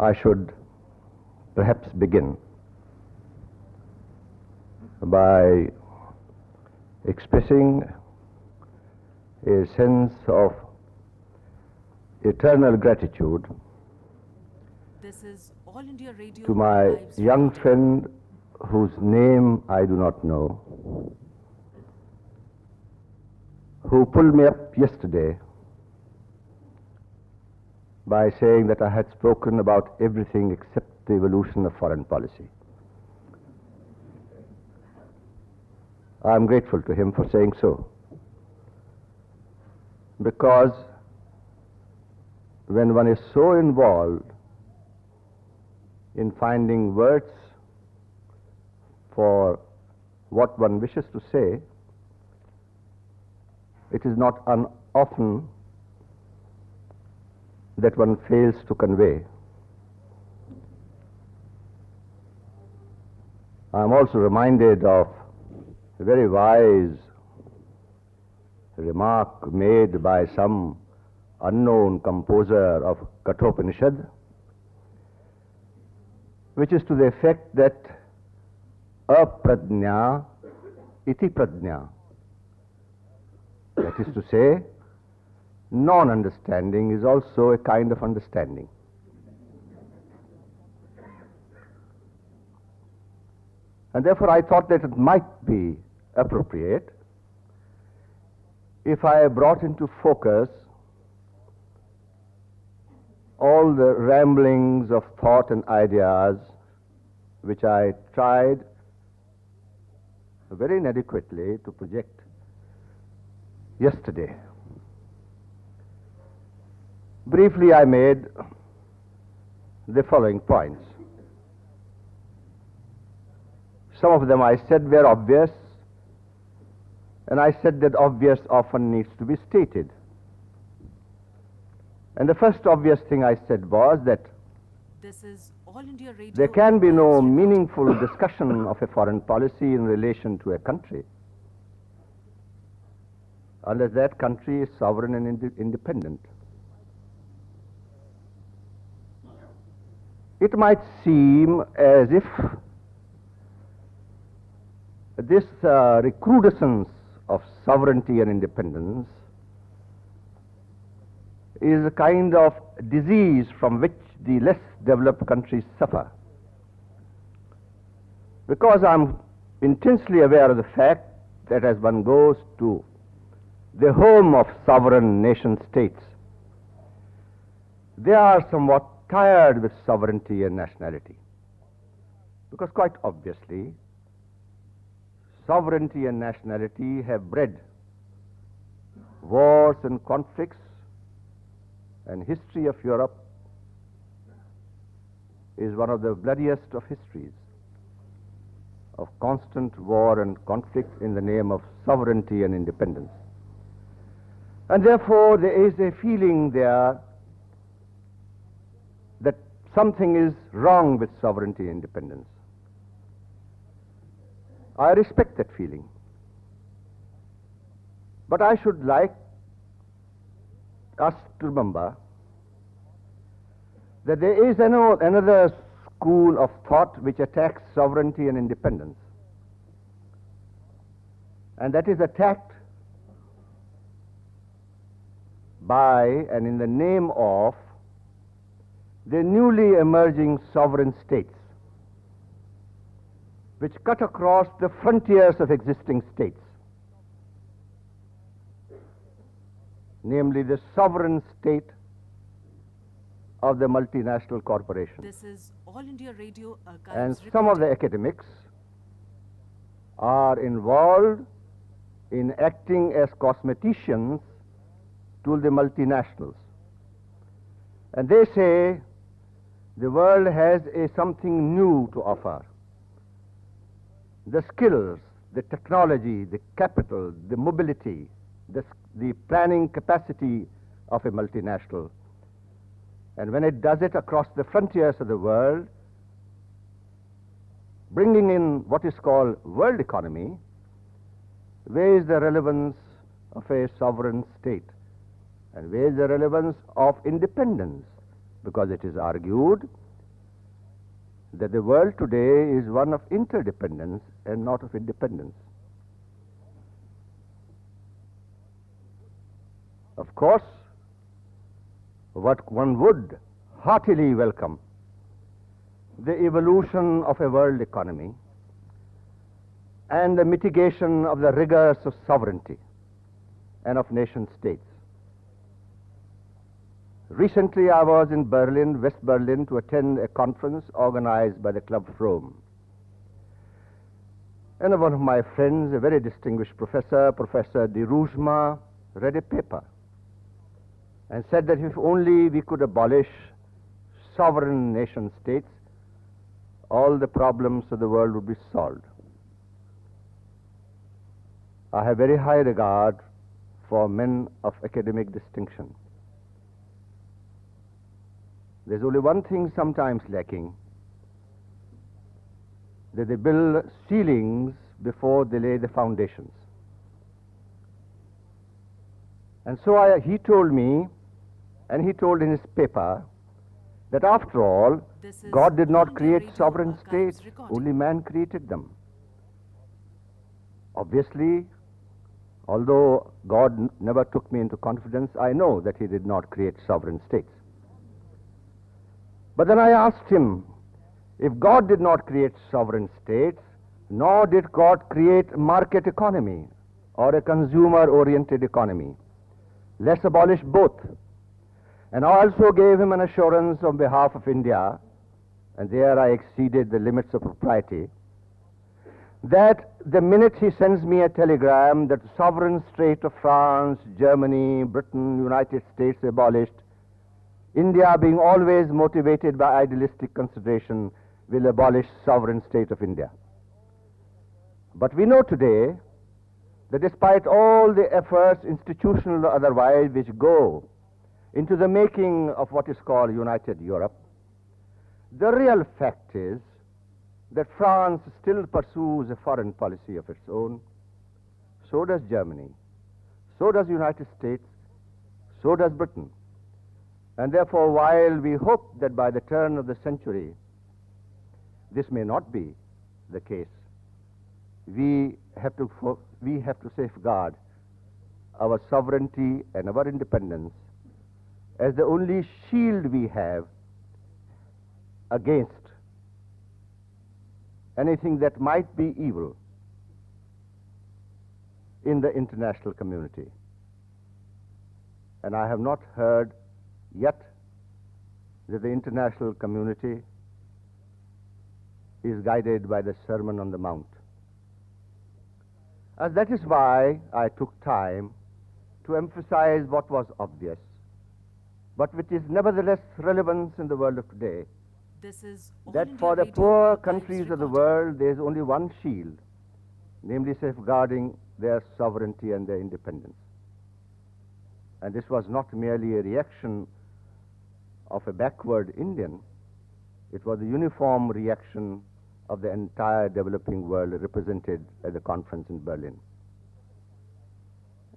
I should perhaps begin by expressing a sense of eternal gratitude This is All India Radio to my Archives young report. friend whose name I do not know, who pulled me up yesterday by saying that I had spoken about everything except the evolution of foreign policy. I am grateful to him for saying so, because when one is so involved in finding words for what one wishes to say, it is not often that one fails to convey. I am also reminded of a very wise remark made by some unknown composer of Kathopanishad, which is to the effect that apradnya iti pradnya. That is to say, non-understanding is also a kind of understanding. And therefore I thought that it might be appropriate if I brought into focus all the ramblings of thought and ideas which I tried very inadequately to project yesterday. Briefly, I made the following points. Some of them I said were obvious, and I said that obvious often needs to be stated. And the first obvious thing I said was that This is All India Radio there can be no Archives report. meaningful discussion of a foreign policy in relation to a country unless that country is sovereign and independent. It might seem as if this recrudescence of sovereignty and independence is a kind of disease from which the less developed countries suffer. Because I'm intensely aware of the fact that as one goes to the home of sovereign nation states, they are somewhat tired with sovereignty and nationality. Because quite obviously, sovereignty and nationality have bred wars and conflicts, and history of Europe is one of the bloodiest of histories of constant war and conflict in the name of sovereignty and independence. And therefore there is a feeling there that something is wrong with sovereignty and independence. I respect that feeling. But I should like us to remember that there is another school of thought which attacks sovereignty and independence. And that is attacked by and in the name of the newly emerging sovereign states, which cut across the frontiers of existing states, namely the sovereign state of the multinational corporation. This is All India Radio And Archives some of report. the academics are involved in acting as cosmeticians to the multinationals. And they say the world has something new to offer. The skills, the technology, the capital, the mobility, the planning capacity of a multinational. And when it does it across the frontiers of the world, bringing in what is called world economy, where is the relevance of a sovereign state? And where is the relevance of independence? Because it is argued that the world today is one of interdependence and not of independence. Of course, what one would heartily welcome the evolution of a world economy and the mitigation of the rigors of sovereignty and of nation states. Recently, I was in Berlin, West Berlin, to attend a conference organized by the Club of Rome. And one of my friends, a very distinguished professor, Professor de Rougema, read a paper and said that if only we could abolish sovereign nation states, all the problems of the world would be solved. I have very high regard for men of academic distinction. There's only one thing sometimes lacking, that they build ceilings before they lay the foundations. And so he told me, and he told in his paper, that after all, God did not create sovereign states, only man created them. Obviously, although God never took me into confidence, I know that he did not create sovereign states. But then I asked him, if God did not create sovereign states, nor did God create market economy or a consumer-oriented economy, let's abolish both. And I also gave him an assurance on behalf of India, and there I exceeded the limits of propriety, that the minute he sends me a telegram that the sovereign state of France, Germany, Britain, United States abolished, India, being always motivated by idealistic consideration, will abolish sovereign state of India. But we know today that despite all the efforts, institutional or otherwise, which go into the making of what is called United Europe, the real fact is that France still pursues a foreign policy of its own. So does Germany. So does the United States. So does Britain. And therefore, while we hope that by the turn of the century, this may not be the case, we have to safeguard our sovereignty and our independence as the only shield we have against anything that might be evil in the international community. And I have not heard yet that the international community is guided by the Sermon on the Mount. And that is why I took time to emphasize what was obvious, but which is nevertheless relevant in the world of today, This is that All for India the Radio poor Archives countries of the recording. world there is only one shield, namely safeguarding their sovereignty and their independence. And this was not merely a reaction of a backward Indian, it was a uniform reaction of the entire developing world represented at the conference in Berlin.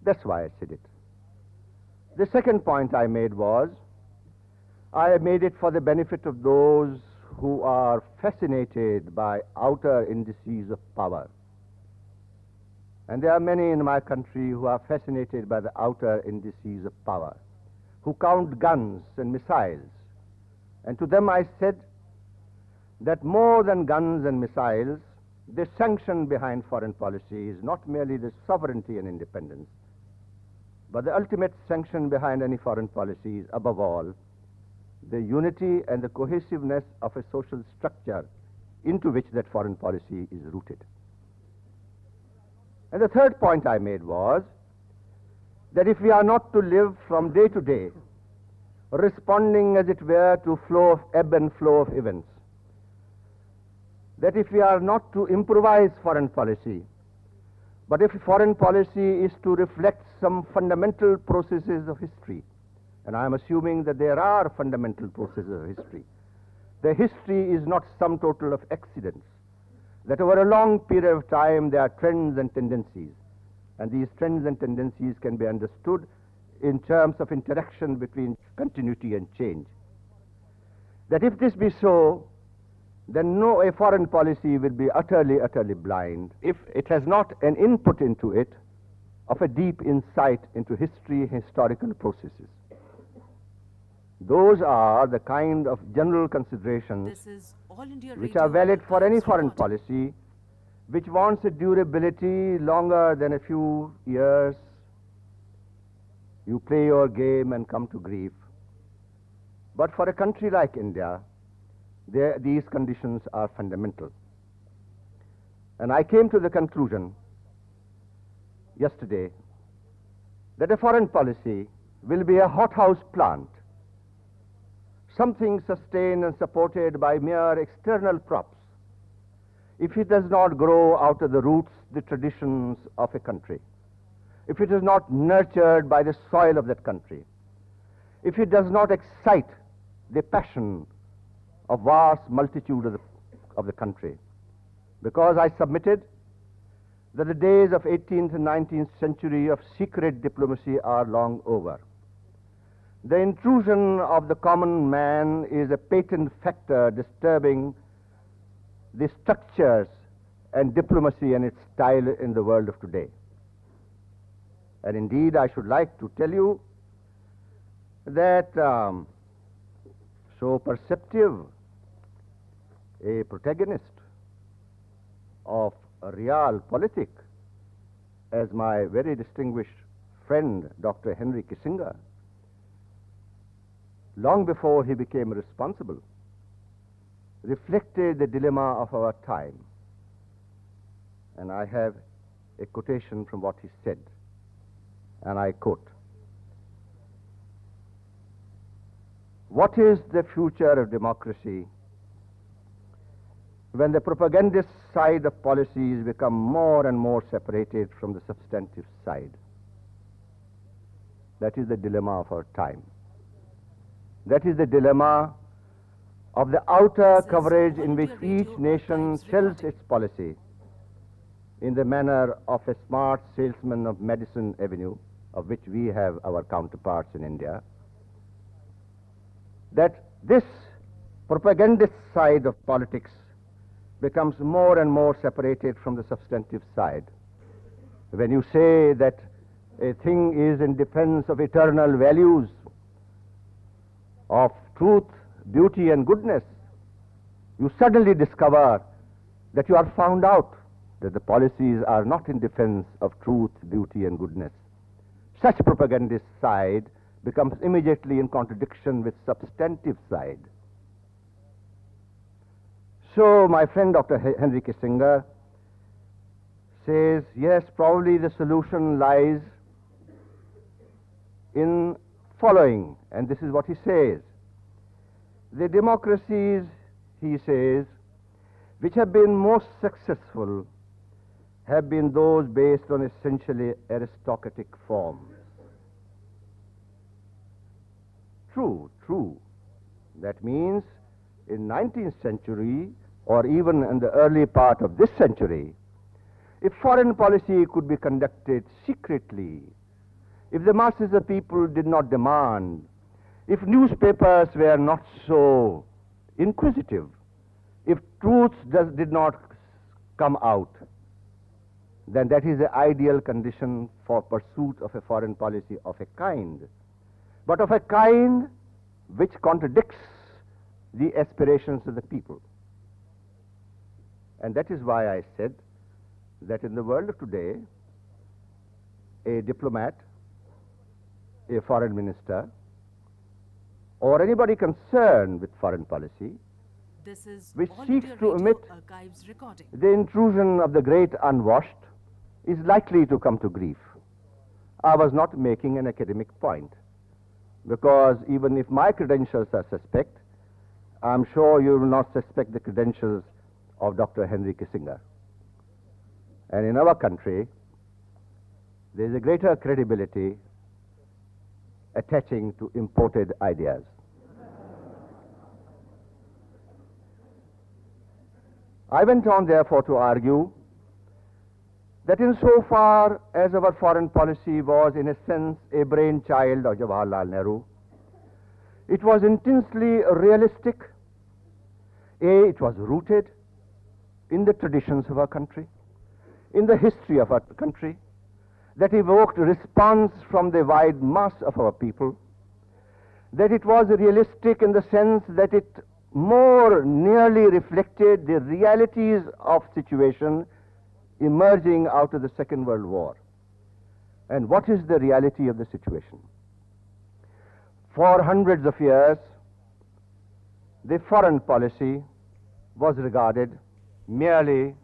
That's why I said it. The second point I made was, I made it for the benefit of those who are fascinated by outer indices of power. And there are many in my country who are fascinated by the outer indices of power, who count guns and missiles. And to them I said that more than guns and missiles, the sanction behind foreign policy is not merely the sovereignty and independence, but the ultimate sanction behind any foreign policy is, above all, the unity and the cohesiveness of a social structure into which that foreign policy is rooted. And the third point I made was that if we are not to live from day to day, responding as it were to ebb and flow of events, that if we are not to improvise foreign policy, but if foreign policy is to reflect some fundamental processes of history, and I am assuming that there are fundamental processes of history, the history is not sum total of accidents, that over a long period of time there are trends and tendencies, and these trends and tendencies can be understood in terms of interaction between continuity and change. That if this be so, then no, a foreign policy will be utterly, utterly blind if it has not an input into it of a deep insight into history, historical processes. Those are the kind of general considerations This is All India which Radio are valid for any Archives foreign recording. policy which wants a durability longer than a few years. You play your game and come to grief. But for a country like India, these conditions are fundamental. And I came to the conclusion yesterday that a foreign policy will be a hothouse plant, something sustained and supported by mere external props, if it does not grow out of the roots, the traditions of a country, if it is not nurtured by the soil of that country, if it does not excite the passion of vast multitude of the country. Because I submitted that the days of 18th and 19th century of secret diplomacy are long over. The intrusion of the common man is a patent factor disturbing the structures and diplomacy and its style in the world of today. And indeed, I should like to tell you that so perceptive a protagonist of a realpolitik as my very distinguished friend, Dr. Henry Kissinger, long before he became responsible, reflected the dilemma of our time. And I have a quotation from what he said, and I quote, "What is the future of democracy when the propagandist side of policies become more and more separated from the substantive side?" That is the dilemma of our time. That is the dilemma of the outer This is coverage All in which India Radio each nation Archives sells recording. its policy in the manner of a smart salesman of Madison Avenue, of which we have our counterparts in India, that this propagandist side of politics becomes more and more separated from the substantive side. When you say that a thing is in defense of eternal values, of truth, beauty and goodness, you suddenly discover that you are found out that the policies are not in defense of truth, beauty and goodness. Such propagandist side becomes immediately in contradiction with substantive side. So my friend Dr. Henry Kissinger says, yes, probably the solution lies in following, and this is what he says. The democracies, he says, which have been most successful have been those based on essentially aristocratic forms. True. That means in 19th century, or even in the early part of this century, if foreign policy could be conducted secretly, if the masses of people did not demand, if newspapers were not so inquisitive, if truths did not come out, then that is the ideal condition for pursuit of a foreign policy of a kind, but of a kind which contradicts the aspirations of the people. And that is why I said that in the world of today, a diplomat, a foreign minister, or anybody concerned with foreign policy, This is which All seeks India to Radio omit Archives recording. the intrusion of the great unwashed, is likely to come to grief. I was not making an academic point, because even if my credentials are suspect, I'm sure you will not suspect the credentials of Dr. Henry Kissinger. And in our country, there is a greater credibility attaching to imported ideas. I went on, therefore, to argue that insofar as our foreign policy was, in a sense, a brainchild of Jawaharlal Nehru, it was intensely realistic, It was rooted in the traditions of our country, in the history of our country, that evoked response from the wide mass of our people, that it was realistic in the sense that it more nearly reflected the realities of situation emerging out of the Second World War. And what is the reality of the situation? For hundreds of years, the foreign policy was regarded merely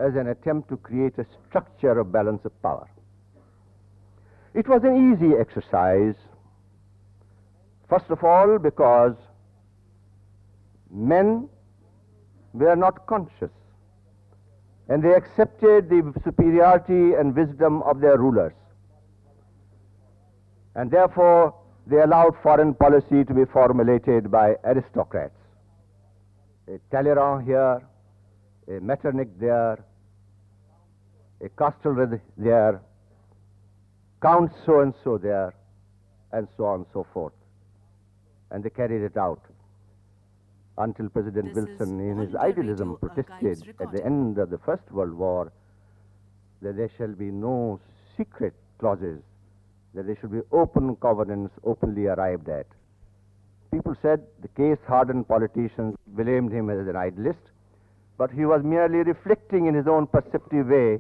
as an attempt to create a structure of balance of power. It was an easy exercise, first of all because men were not conscious and they accepted the superiority and wisdom of their rulers. And therefore, they allowed foreign policy to be formulated by aristocrats. A Talleyrand here, a Metternich there, a Castlereagh there, Count so-and-so there, and so on and so forth. And they carried it out until President Wilson, in his idealism, protested at the end of the First World War that there shall be no secret clauses, that there should be open covenants openly arrived at. People said the case-hardened politicians blamed him as an idealist, but he was merely reflecting in his own perceptive way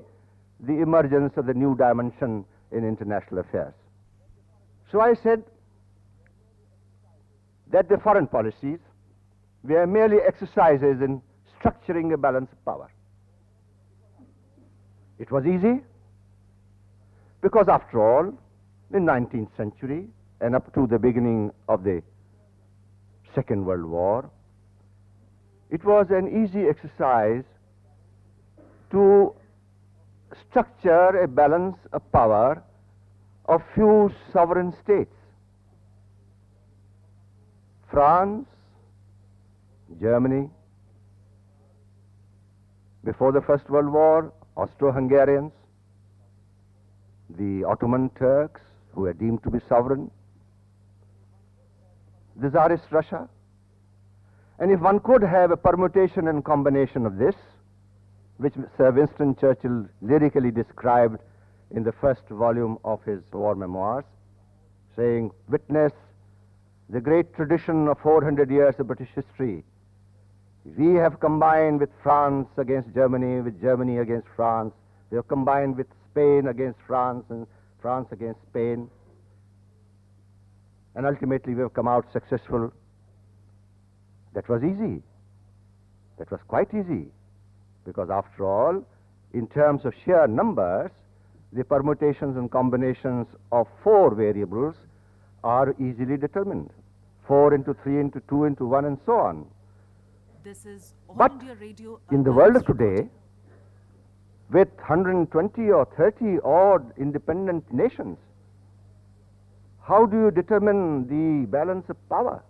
the emergence of the new dimension in international affairs. So I said that the foreign policies were merely exercises in structuring a balance of power. It was easy because, after all, in the 19th century and up to the beginning of the Second World War, it was an easy exercise to structure a balance of power of few sovereign states. France, Germany, before the First World War, Austro-Hungarians, the Ottoman Turks, who were deemed to be sovereign, the Tsarist Russia. And if one could have a permutation and combination of this, which Sir Winston Churchill lyrically described in the first volume of his war memoirs, saying, "Witness the great tradition of 400 years of British history. We have combined with France against Germany, with Germany against France. We have combined with Spain against France and France against Spain. And ultimately we have come out successful." That was easy. That was quite easy. Because after all, in terms of sheer numbers, the permutations and combinations of 4 variables are easily determined. 4 into 3 into 2 into 1 and so on. This is All But India Radio. in the world of today, with 120 or 30 odd independent nations, how do you determine the balance of power?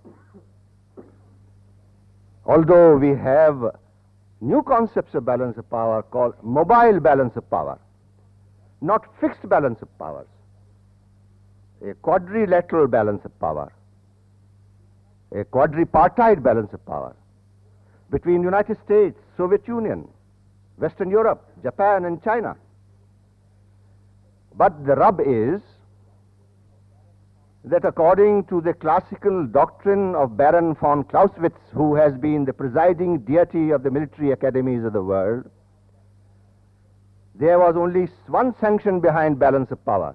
Although we have new concepts of balance of power called mobile balance of power, not fixed balance of powers, a quadrilateral balance of power, a quadripartite balance of power between United States, Soviet Union, Western Europe, Japan and China. But the rub is that according to the classical doctrine of Baron von Clausewitz, who has been the presiding deity of the military academies of the world, there was only one sanction behind balance of power,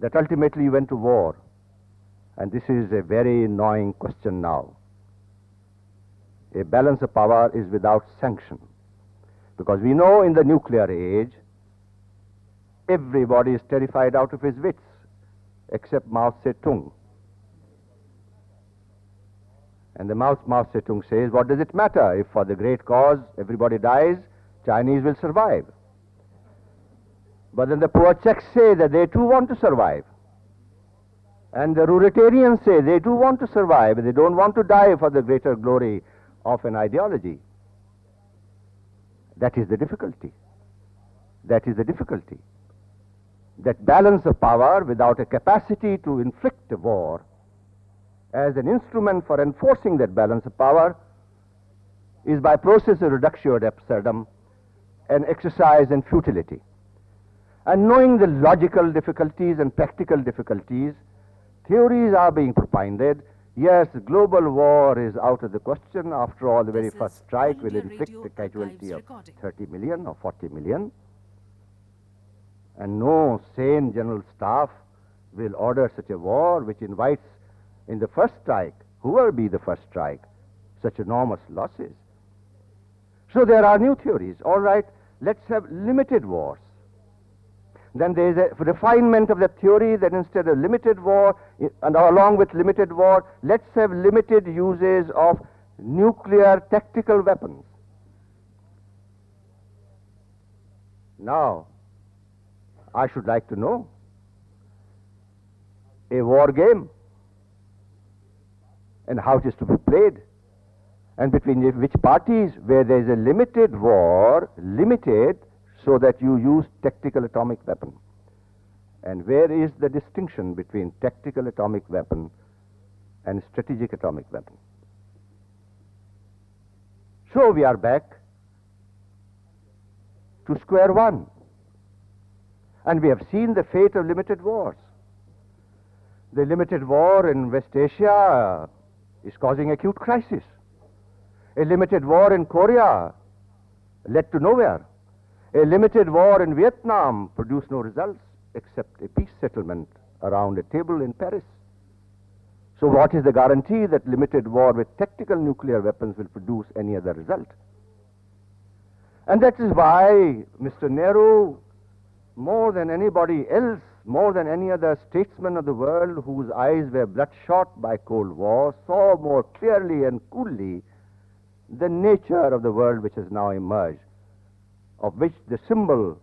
that ultimately went to war. And this is a very annoying question now. A balance of power is without sanction. Because we know in the nuclear age, everybody is terrified out of his wits, except Mao Zedong. And the Mao Zedong says, what does it matter if for the great cause everybody dies, Chinese will survive. But then the poor Czechs say that they too want to survive. And the Ruritarians say they too want to survive, they don't want to die for the greater glory of an ideology. That is the difficulty. That is the difficulty. That balance of power without a capacity to inflict a war as an instrument for enforcing that balance of power is by process of reductio ad absurdum an exercise in futility. And knowing the logical difficulties and practical difficulties, theories are being propined. Yes, global war is out of the question. After all, the very This first is strike All will India inflict Radio a casualty of Archives recording. 30 million or 40 million. And no sane general staff will order such a war which invites in the first strike, whoever be the first strike, such enormous losses. So there are new theories. All right, let's have limited wars. Then there is a refinement of the theory that instead of limited war, and along with limited war, let's have limited uses of nuclear tactical weapons. Now, I should like to know, a war game and how it is to be played, and between which parties, where there is a limited war, limited so that you use tactical atomic weapon. And where is the distinction between tactical atomic weapon and strategic atomic weapon? So we are back to square one. And we have seen the fate of limited wars. The limited war in West Asia is causing acute crisis. A limited war in Korea led to nowhere. A limited war in Vietnam produced no results except a peace settlement around a table in Paris. So what is the guarantee that limited war with tactical nuclear weapons will produce any other result? And that is why Mr. Nehru, more than anybody else, more than any other statesman of the world whose eyes were bloodshot by Cold War, saw more clearly and coolly the nature of the world which has now emerged, of which the symbol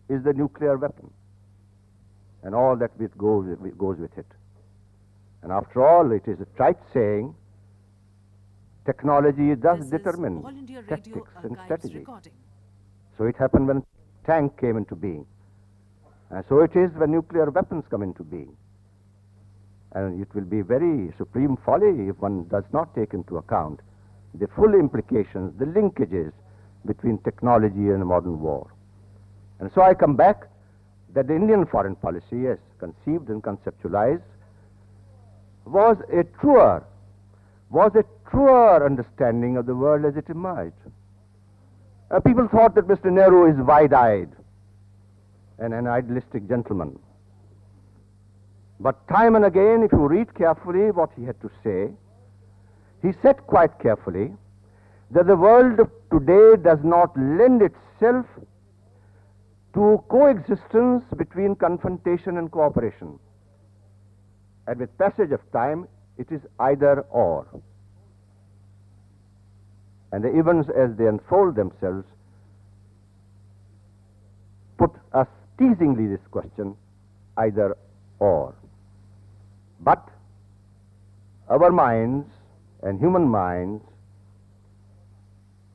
is the nuclear weapon and all that goes with it. And after all, it is a trite saying, technology does This is determine All India Radio tactics and Archives strategy. recording. So it happened when tank came into being. And so it is when nuclear weapons come into being. And it will be very supreme folly if one does not take into account the full implications, the linkages between technology and modern war. And so I come back that the Indian foreign policy, as conceived and conceptualized, was a truer understanding of the world as it emerged. People thought that Mr. Nehru is wide-eyed and an idealistic gentleman. But time and again, if you read carefully what he had to say, he said quite carefully that the world of today does not lend itself to coexistence between confrontation and cooperation. And with passage of time, it is either or. And the events as they unfold themselves put us teasingly this question, either or. But our minds and human minds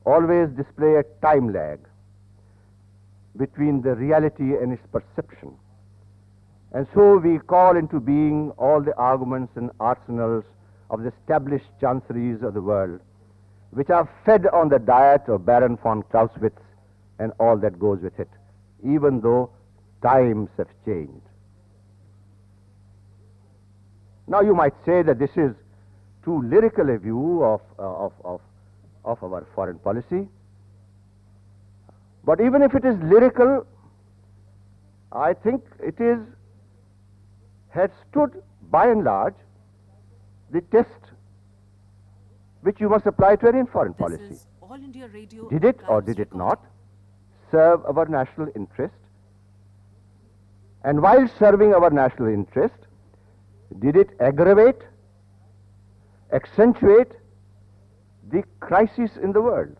always display a time lag between the reality and its perception. And so we call into being all the arguments and arsenals of the established chanceries of the world, which are fed on the diet of Baron von Clausewitz and all that goes with it, even though times have changed. Now you might say that this is too lyrical a view of our foreign policy. But even if it is lyrical, I think it has stood by and large the test which you must apply to any foreign This policy. is All India Radio Did it or Archives did it recording. not serve our national interest? And while serving our national interest, did it aggravate, accentuate the crisis in the world?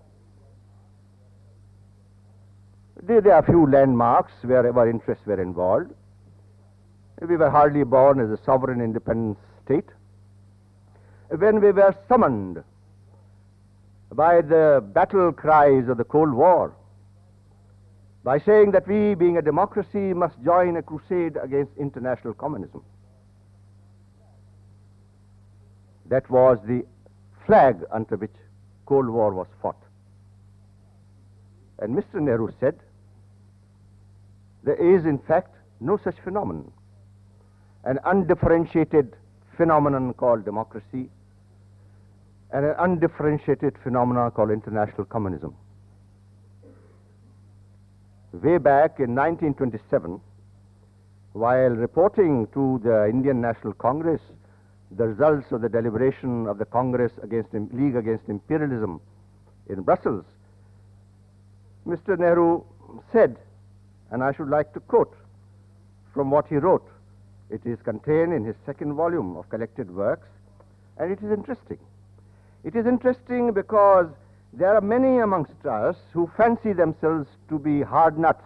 There are few landmarks where our interests were involved. We were hardly born as a sovereign independent state. When we were summoned by the battle cries of the Cold War, by saying that we, being a democracy, must join a crusade against international communism. That was the flag under which Cold War was fought. And Mr. Nehru said, there is in fact no such phenomenon, an undifferentiated phenomenon called democracy and an undifferentiated phenomenon called international communism. Way back in 1927, while reporting to the Indian National Congress the results of the deliberation of the Congress against League Against Imperialism in Brussels, Mr. Nehru said, and I should like to quote from what he wrote. It is contained in his second volume of collected works, and it is interesting. It is interesting because there are many amongst us who fancy themselves to be hard nuts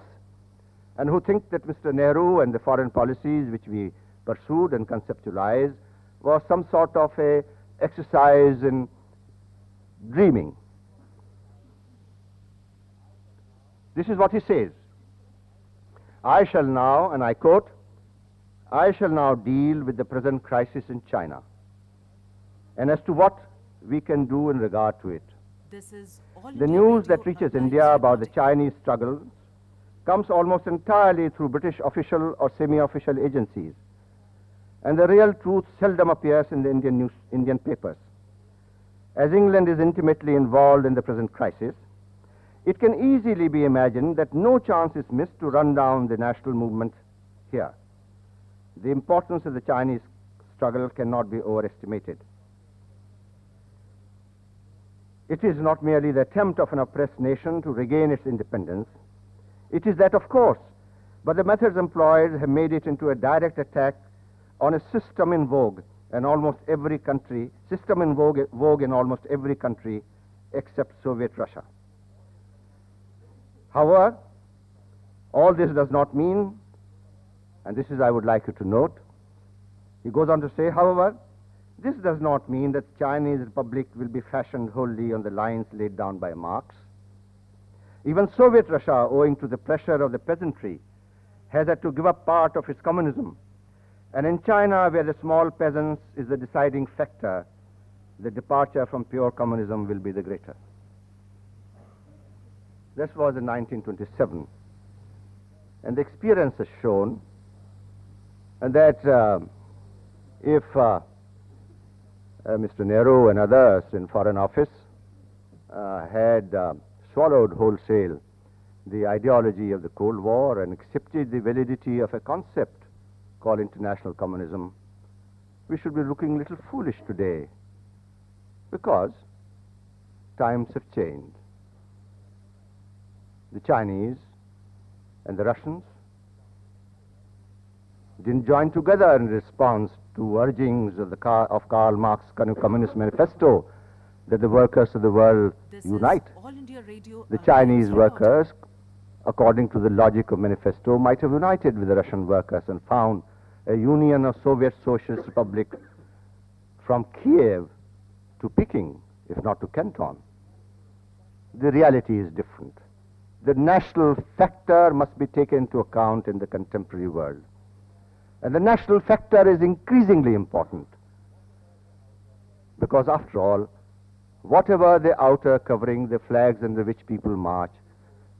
and who think that Mr. Nehru and the foreign policies which we pursued and conceptualized was some sort of a exercise in dreaming. This is what he says. I shall now, and I quote, I shall now deal with the present crisis in China and as to what we can do in regard to it. This is all The India news Radio that reaches applies India about the reporting. Chinese struggle comes almost entirely through British official or semi-official agencies, and the real truth seldom appears in the Indian papers. As England is intimately involved in the present crisis, it can easily be imagined that no chance is missed to run down the national movement here. The importance of the Chinese struggle cannot be overestimated. It is not merely the attempt of an oppressed nation to regain its independence. It is that, of course, but the methods employed have made it into a direct attack on a system in vogue in almost every country, in almost every country except Soviet Russia. However, all this does not mean, and this is I would like you to note, he goes on to say, however, this does not mean that Chinese Republic will be fashioned wholly on the lines laid down by Marx. Even Soviet Russia, owing to the pressure of the peasantry, has had to give up part of its communism. And in China, where the small peasants is the deciding factor, the departure from pure communism will be the greater. This was in 1927. And the experience has shown that if Mr. Nehru and others in Foreign Office had swallowed wholesale the ideology of the Cold War and accepted the validity of a concept called international communism, we should be looking a little foolish today because times have changed. The Chinese and the Russians didn't join together in response to urgings of Karl Marx's Communist Manifesto that the workers of the world This unite. is All India Radio The applies Chinese reporting. workers, according to the logic of Manifesto, might have united with the Russian workers and found a union of Soviet Socialist Republic from Kiev to Peking, if not to Canton. The reality is different. The national factor must be taken into account in the contemporary world. And the national factor is increasingly important because, after all, whatever the outer covering, the flags under which people march,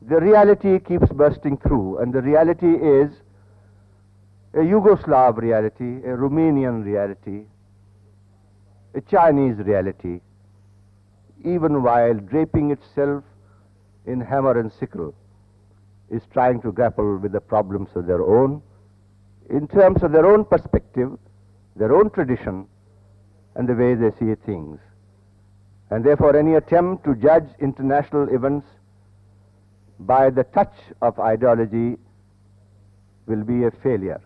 the reality keeps bursting through, and the reality is a Yugoslav reality, a Romanian reality, a Chinese reality, even while draping itself in hammer and sickle, is trying to grapple with the problems of their own, in terms of their own perspective, their own tradition, and the way they see things. And therefore, any attempt to judge international events by the touch of ideology will be a failure.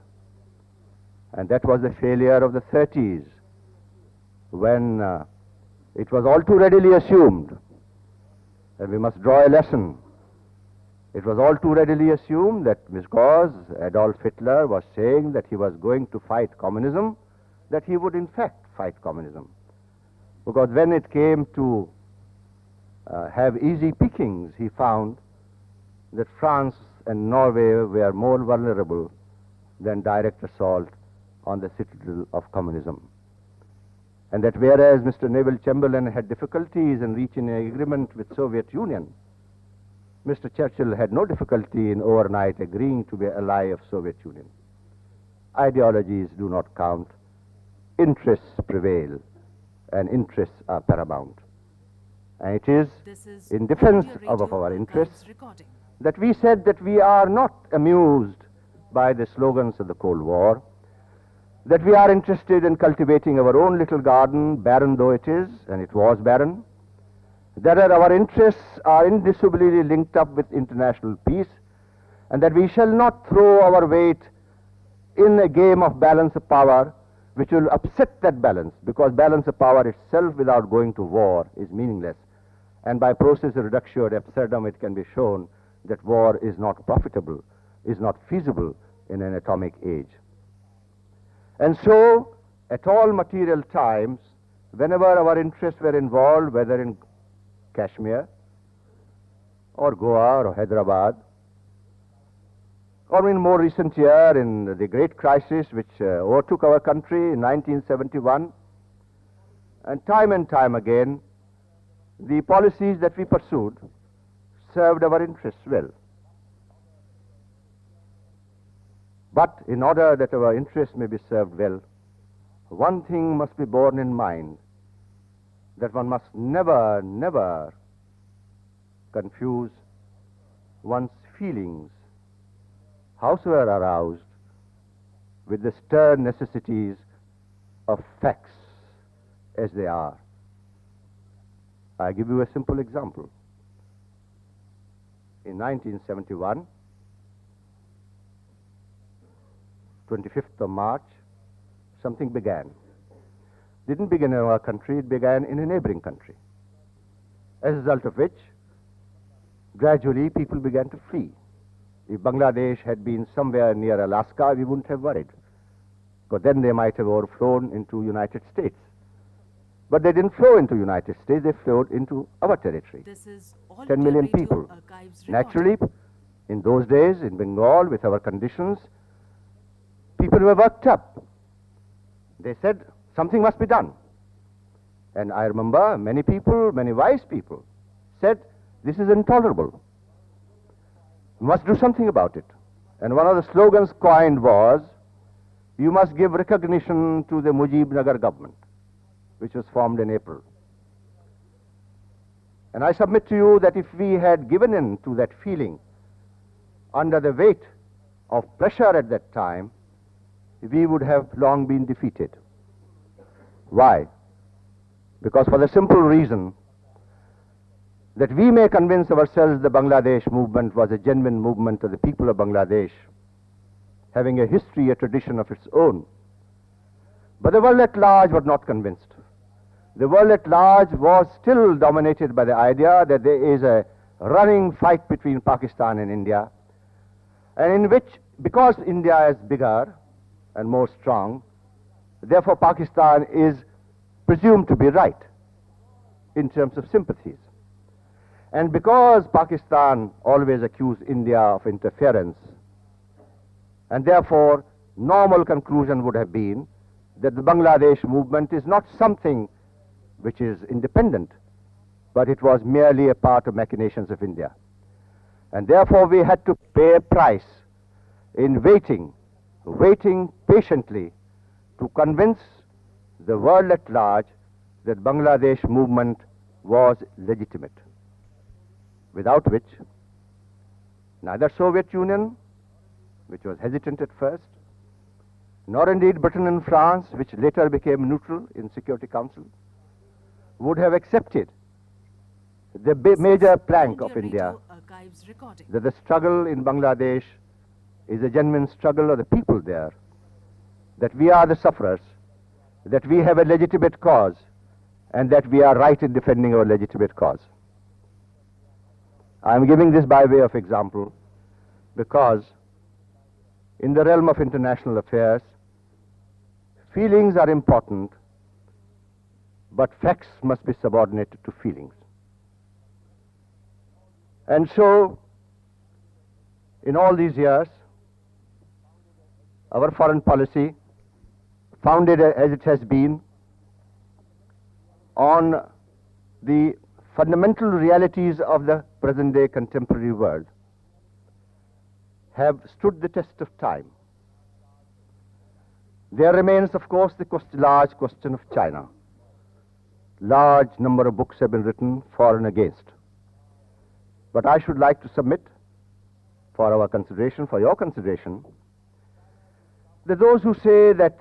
And that was the failure of the 30s, when it was all too readily assumed, and we must draw a lesson. It was all too readily assumed that because Adolf Hitler was saying that he was going to fight communism, that he would in fact fight communism. Because when it came to have easy pickings, he found that France and Norway were more vulnerable than direct assault on the citadel of communism. And that whereas Mr. Neville Chamberlain had difficulties in reaching an agreement with Soviet Union, Mr. Churchill had no difficulty in overnight agreeing to be ally of Soviet Union. Ideologies do not count. Interests prevail, and interests are paramount. And it is in defense of our interests that we said that we are not amused by the slogans of the Cold War, that we are interested in cultivating our own little garden, barren though it is, and it was barren, that our interests are indissolubly linked up with international peace, and that we shall not throw our weight in a game of balance of power which will upset that balance, because balance of power itself without going to war is meaningless. And by process of reductio ad absurdum it can be shown that war is not profitable, is not feasible in an atomic age. And so, at all material times, whenever our interests were involved, whether in Kashmir, or Goa, or Hyderabad, or in more recent year in the great crisis which overtook our country in 1971, and time again, the policies that we pursued served our interests well. But in order that our interests may be served well, one thing must be borne in mind, that one must never confuse one's feelings, howsoever aroused, with the stern necessities of facts as they are. I give you a simple example. In 1971, 25th of March, something began. Didn't begin in our country, it began in a neighboring country. As a result of which, gradually people began to flee. If Bangladesh had been somewhere near Alaska, we wouldn't have worried, because then they might have overflown into United States. But they didn't flow into United States, they flowed into our territory. This is 10 million people. Naturally, in those days, in Bengal, with our conditions, people were worked up. They said, something must be done. And I remember many people, many wise people, said, this is intolerable. We must do something about it. And one of the slogans coined was, you must give recognition to the Mujibnagar government, which was formed in April. And I submit to you that if we had given in to that feeling under the weight of pressure at that time, we would have long been defeated. Why? Because for the simple reason that we may convince ourselves the Bangladesh movement was a genuine movement of the people of Bangladesh, having a history, a tradition of its own. But the world at large was not convinced. The world at large was still dominated by the idea that there is a running fight between Pakistan and India, and in which, because India is bigger and more strong, therefore Pakistan is presumed to be right in terms of sympathies. And because Pakistan always accused India of interference, and therefore normal conclusion would have been that the Bangladesh movement is not something which is independent, but it was merely a part of machinations of India. And therefore we had to pay a price in waiting patiently to convince the world at large that Bangladesh movement was legitimate, without which neither Soviet Union, which was hesitant at first, nor indeed Britain and France, which later became neutral in Security Council, would have accepted the major plank of India, that the struggle in Bangladesh is a genuine struggle of the people there, that we are the sufferers, that we have a legitimate cause, and that we are right in defending our legitimate cause. I am giving this by way of example because in the realm of international affairs, feelings are important, but facts must be subordinated to feelings. And so, in all these years, our foreign policy, founded as it has been on the fundamental realities of the present-day contemporary world have stood the test of time. There remains, of course, the large question of China. Large number of books have been written for and against. But I should like to submit for our consideration, for your consideration, that those who say that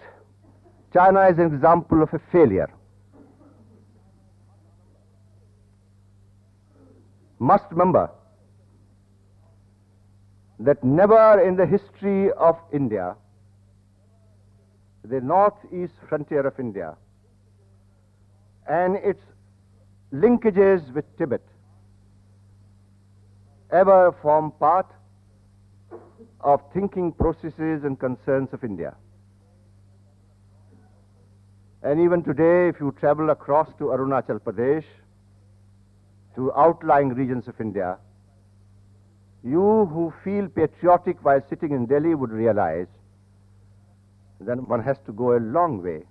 China is an example of a failure must remember that never in the history of India, the northeast frontier of India and its linkages with Tibet ever form part of thinking processes and concerns of India. And even today, if you travel across to Arunachal Pradesh, to outlying regions of India, you who feel patriotic while sitting in Delhi would realize that one has to go a long way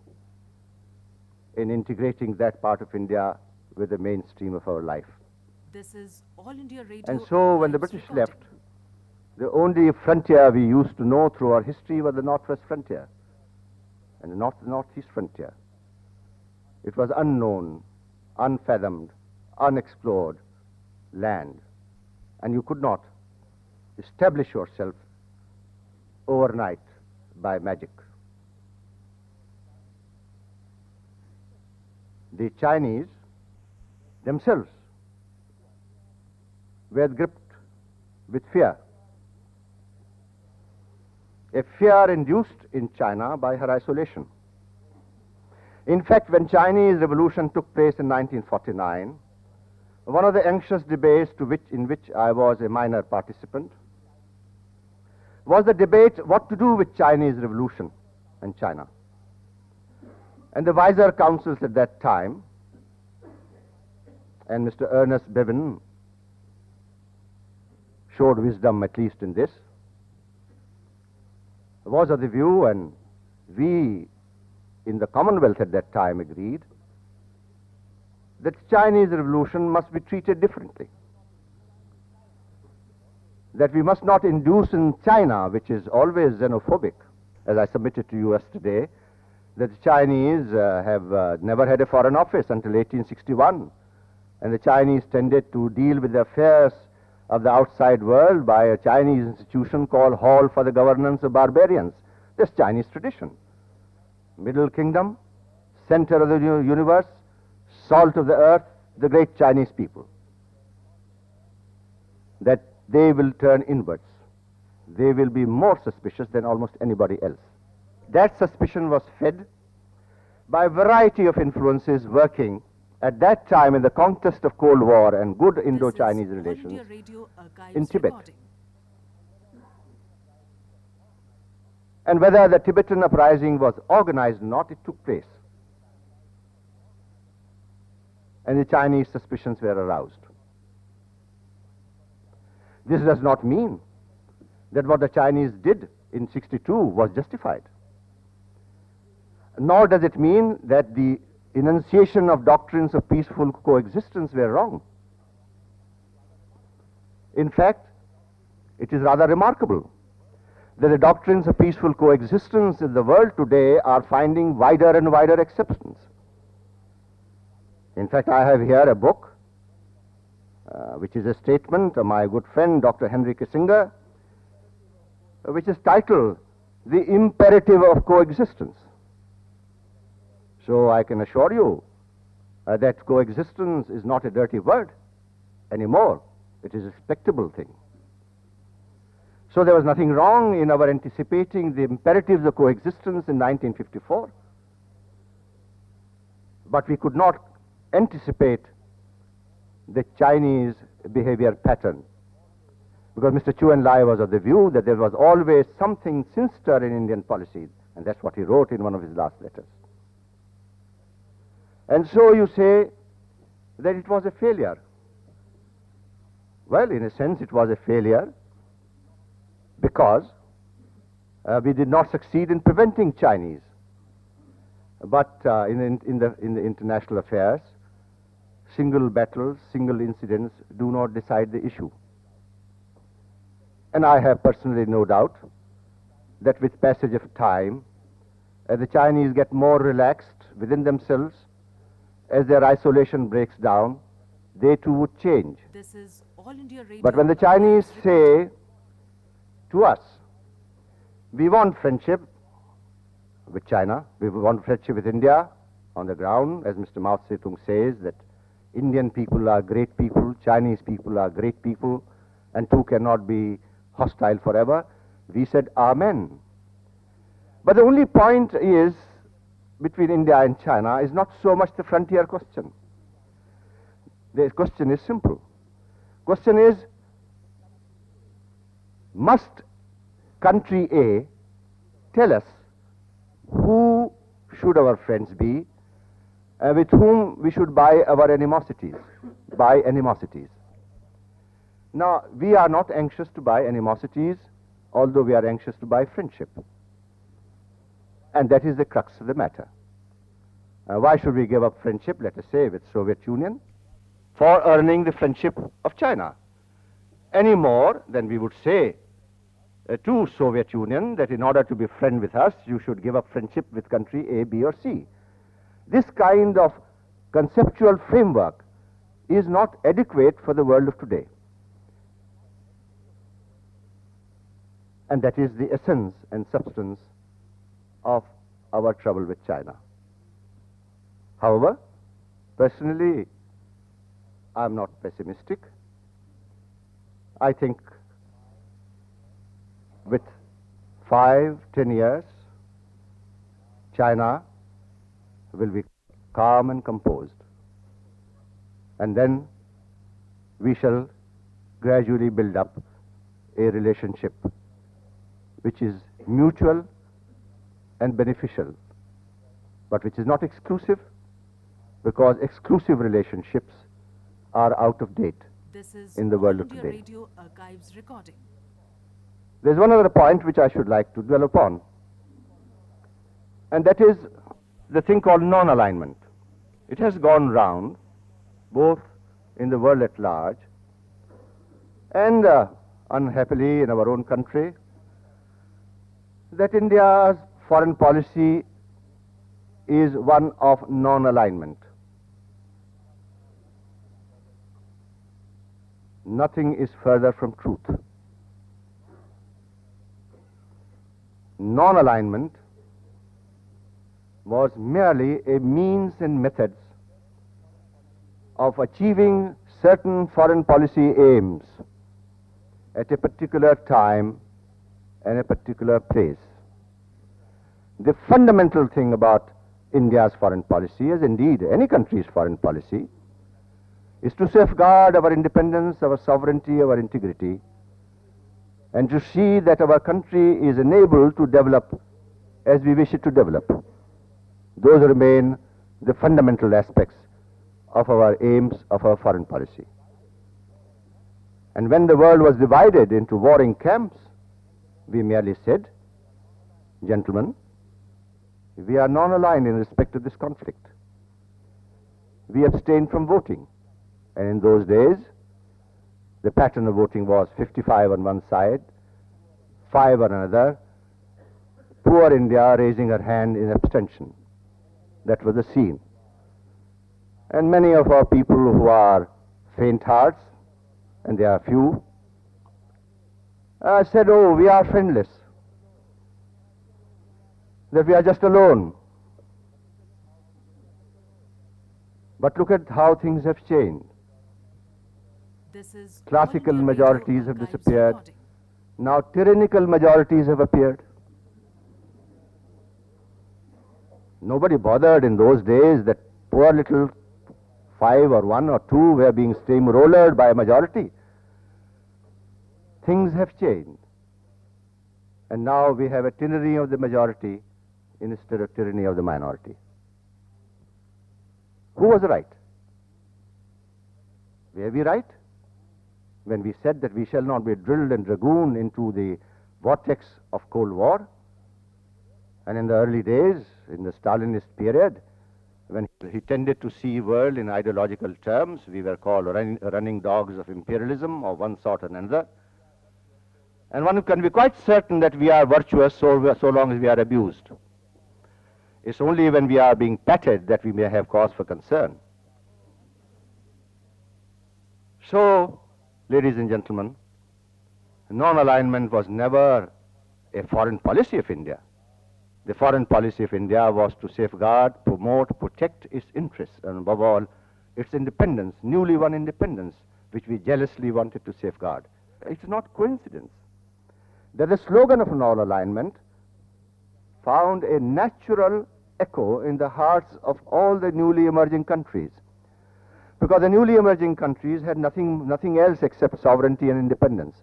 in integrating that part of India with the mainstream of our life. This is All India Radio. And so when the British left, the only frontier we used to know through our history was the northwest frontier and the northeast frontier. It was unknown, unfathomed, unexplored land, and you could not establish yourself overnight by magic. The Chinese themselves were gripped with fear, a fear induced in China by her isolation. In fact, when Chinese Revolution took place in 1949, one of the anxious debates in which I was a minor participant was the debate what to do with Chinese Revolution and China. And the wiser councils at that time, and Mr. Ernest Bevin showed wisdom at least in this, was of the view, and we in the Commonwealth at that time agreed, that Chinese Revolution must be treated differently. That we must not induce in China, which is always xenophobic, as I submitted to you yesterday, that the Chinese have never had a foreign office until 1861, and the Chinese tended to deal with the affairs of the outside world by a Chinese institution called Hall for the Governance of Barbarians. This Chinese tradition. Middle Kingdom, center of the universe, salt of the earth, the great Chinese people. That they will turn inwards. They will be more suspicious than almost anybody else. That suspicion was fed by a variety of influences working at that time in the context of Cold War and good Indo-Chinese relations in Tibet. And whether the Tibetan uprising was organized or not, it took place. And the Chinese suspicions were aroused. This does not mean that what the Chinese did in 62 was justified. Nor does it mean that the enunciation of doctrines of peaceful coexistence were wrong. In fact, it is rather remarkable that the doctrines of peaceful coexistence in the world today are finding wider and wider acceptance. In fact, I have here a book which is a statement of my good friend Dr. Henry Kissinger, which is titled The Imperative of Coexistence. So I can assure you that coexistence is not a dirty word anymore. It is a respectable thing. So there was nothing wrong in our anticipating the imperatives of coexistence in 1954. But we could not anticipate the Chinese behavior pattern, because Mr. Chu En Lai was of the view that there was always something sinister in Indian policy, and that's what he wrote in one of his last letters. And so you say that it was a failure. Well, in a sense, it was a failure because we did not succeed in preventing Chinese. But in the international affairs, single battles, single incidents do not decide the issue. And I have personally no doubt that with passage of time, as the Chinese get more relaxed within themselves, as their isolation breaks down, they too would change. This is All India Radio. But when the Chinese say to us, we want friendship with China, we want friendship with India on the ground, as Mr. Mao Zedong says, that Indian people are great people, Chinese people are great people, and two cannot be hostile forever, we said, Amen. But the only point is, between India and China, is not so much the frontier question. The question is simple. Question is, must country A tell us who should our friends be, with whom we should buy our animosities, Now, we are not anxious to buy animosities, although we are anxious to buy friendship. And that is the crux of the matter. Why should we give up friendship, let us say, with Soviet Union, for earning the friendship of China? Any more than we would say to Soviet Union that in order to be friend with us, you should give up friendship with country A, B, or C. This kind of conceptual framework is not adequate for the world of today. And that is the essence and substance of our trouble with China. However, personally, I am not pessimistic. I think with 5-10 years, China will be calm and composed. And then we shall gradually build up a relationship which is mutual and beneficial, but which is not exclusive, because exclusive relationships are out of date in the world of today. Radio Archives recording. There's one other point which I should like to dwell upon, and that is the thing called non-alignment. It has gone round, both in the world at large and unhappily in our own country, that India's foreign policy is one of non-alignment. Nothing is further from truth. Non-alignment was merely a means and methods of achieving certain foreign policy aims at a particular time and a particular place. The fundamental thing about India's foreign policy, as indeed any country's foreign policy, is to safeguard our independence, our sovereignty, our integrity, and to see that our country is enabled to develop as we wish it to develop. Those remain the fundamental aspects of our aims of our foreign policy. And when the world was divided into warring camps, we merely said, gentlemen, we are non-aligned in respect to this conflict. We abstained from voting. And in those days, the pattern of voting was 55 on one side, 5 on another, poor India raising her hand in abstention. That was the scene. And many of our people who are faint hearts, and they are few, said, oh, we are friendless, that we are just alone. But look at how things have changed. This is Classical All India majorities Radio have Archives disappeared. recording. Now tyrannical majorities have appeared. Nobody bothered in those days that poor little 5 or 1 or 2 were being steamrollered by a majority. Things have changed. And now we have a tyranny of the majority instead of tyranny of the minority. Who was right? Were we right when we said that we shall not be drilled and dragooned into the vortex of Cold War? And in the early days, in the Stalinist period, when he tended to see world in ideological terms, we were called running dogs of imperialism of one sort or another. And one can be quite certain that we are virtuous so long as we are abused. It's only when we are being patted that we may have cause for concern. So, ladies and gentlemen, non-alignment was never a foreign policy of India. The foreign policy of India was to safeguard, promote, protect its interests, and above all, its independence, newly won independence, which we jealously wanted to safeguard. It's not coincidence that the slogan of non-alignment found a natural echo in the hearts of all the newly emerging countries. Because the newly emerging countries had nothing else except sovereignty and independence.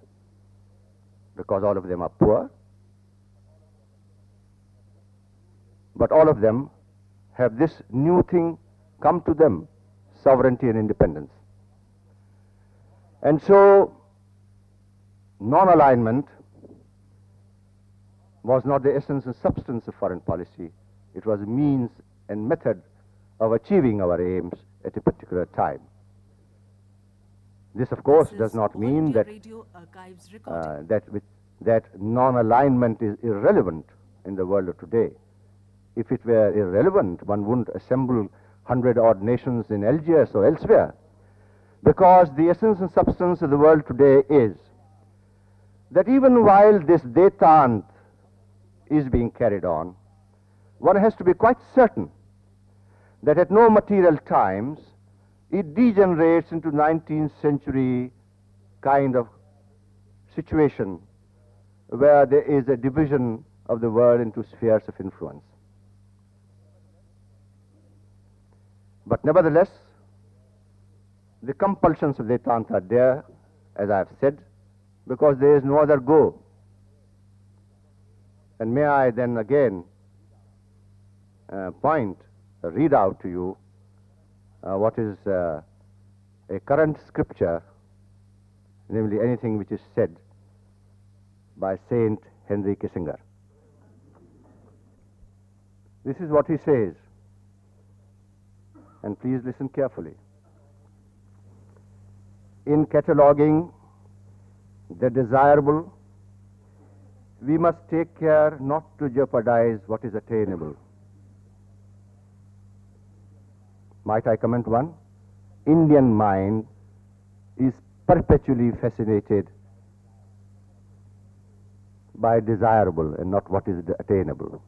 Because all of them are poor, but all of them have this new thing come to them, sovereignty and independence. And so, non-alignment was not the essence and substance of foreign policy. It was a means and method of achieving our aims at a particular time. This, of course, does not mean that that non-alignment is irrelevant in the world of today. If it were irrelevant, one wouldn't assemble 100-odd nations in Algiers or elsewhere, because the essence and substance of the world today is that even while this détente is being carried on, one has to be quite certain that at no material times it degenerates into 19th century kind of situation where there is a division of the world into spheres of influence. But nevertheless, the compulsions of détente are there, as I have said, because there is no other go. And may I then again read out to you what is a current scripture, namely anything which is said by Saint Henry Kissinger. This is what he says, and please listen carefully. In cataloguing the desirable, we must take care not to jeopardize what is attainable. Might I comment one? Indian mind is perpetually fascinated by desirable and not what is attainable.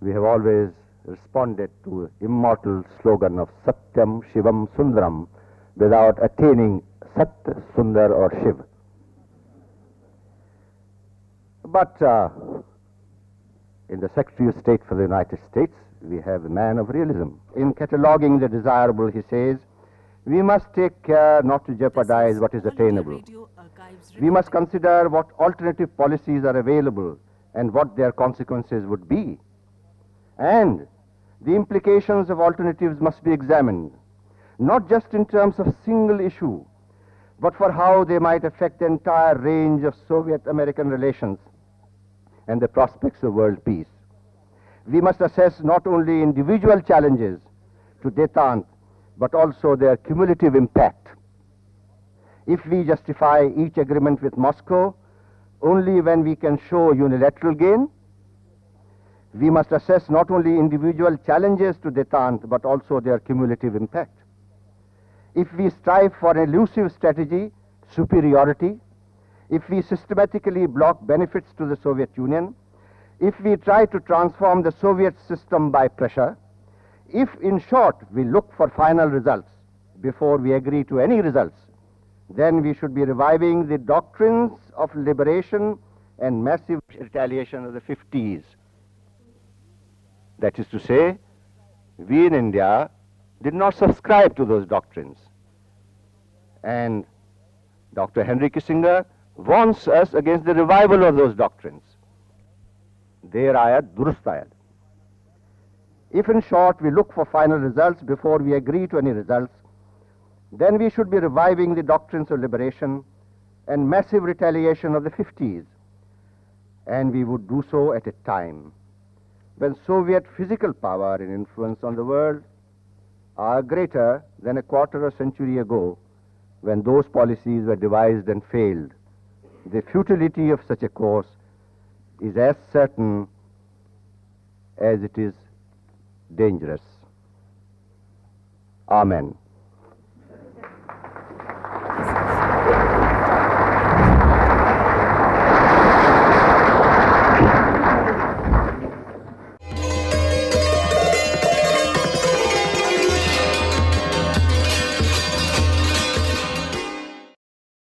We have always responded to immortal slogan of Satyam Shivam Sundaram without attaining Sat, Sundar or Shiv. But in the Secretary of State for the United States, we have a man of realism. In cataloguing the desirable, he says, we must take care not to jeopardize what is attainable. We must consider what alternative policies are available and what their consequences would be. And the implications of alternatives must be examined, not just in terms of single issue, but for how they might affect the entire range of Soviet-American relations and the prospects of world peace. We must assess not only individual challenges to détente, but also their cumulative impact. If we justify each agreement with Moscow only when we can show unilateral gain, we must assess not only individual challenges to détente, but also their cumulative impact. If we strive for an elusive strategy, superiority, if we systematically block benefits to the Soviet Union, if we try to transform the Soviet system by pressure, if, in short, we look for final results before we agree to any results, then we should be reviving the doctrines of liberation and massive retaliation of the 50s. That is to say, we in India did not subscribe to those doctrines. And Dr. Henry Kissinger warns us against the revival of those doctrines. Der ayat, durust ayat. If, in short, we look for final results before we agree to any results, then we should be reviving the doctrines of liberation and massive retaliation of the 50s. And we would do so at a time when Soviet physical power and influence on the world are greater than a quarter of a century ago, when those policies were devised and failed. The futility of such a course is as certain as it is dangerous. Amen.